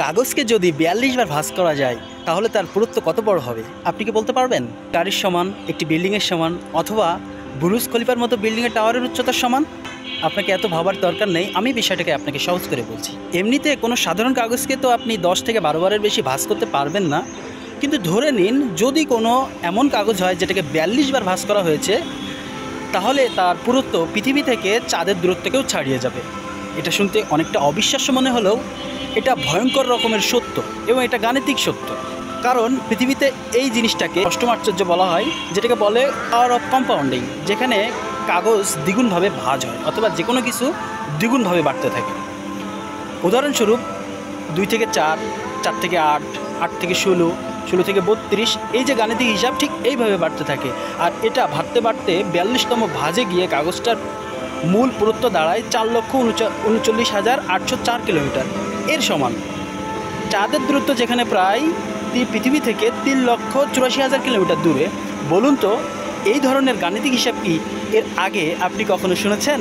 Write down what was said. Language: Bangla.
কাগজকে যদি ৪২ বার ভাঁজ করা যায় তাহলে তার পুরুত্ব কত বড় হবে আপনি কি বলতে পারবেন? গাড়ির সমান, একটি বিল্ডিংয়ের সমান, অথবা বুরুজ খলিফার মতো বিল্ডিংয়ের টাওয়ারের উচ্চতার সমান? আপনাকে এত ভাবার দরকার নেই, আমি বিষয়টাকে আপনাকে সহজ করে বলছি। এমনিতে কোনো সাধারণ কাগজকে তো আপনি ১০ থেকে ১২ বারের বেশি ভাঁজ করতে পারবেন না, কিন্তু ধরে নিন যদি কোনো এমন কাগজ হয় যেটাকে ৪২ বার ভাঁজ করা হয়েছে, তাহলে তার পুরুত্ব পৃথিবী থেকে চাঁদের দূরত্বকেও ছাড়িয়ে যাবে। এটা শুনতে অনেকটা অবিশ্বাস্য মনে হলেও এটা ভয়ঙ্কর রকমের সত্য এবং এটা গাণিতিক সত্য। কারণ পৃথিবীতে এই জিনিসটাকে অষ্টম আশ্চর্য বলা হয়, যেটাকে বলে পাওয়ার অফ কম্পাউন্ডিং, যেখানে কাগজ দ্বিগুণভাবে ভাঁজ হয় অথবা যে কোনো কিছু দ্বিগুণভাবে বাড়তে থাকে। উদাহরণস্বরূপ ২ থেকে ৪, ৪ থেকে ৮, ৮ থেকে ১৬, ১৬ থেকে ৩২, এই যে গাণিতিক হিসাব ঠিক এইভাবে বাড়তে থাকে। আর এটা বাড়তে বাড়তে ৪২তম ভাঁজে গিয়ে কাগজটার মূল পুরুত্ব দাঁড়ায় ৪,৩৯,৮০৪ কিলোমিটার, এর সমান। চাঁদের দূরত্ব যেখানে প্রায় পৃথিবী থেকে ৩,৮৪,০০০ কিলোমিটার দূরে। বলুন তো এই ধরনের গাণিতিক হিসাব কি এর আগে আপনি কখনো শুনেছেন?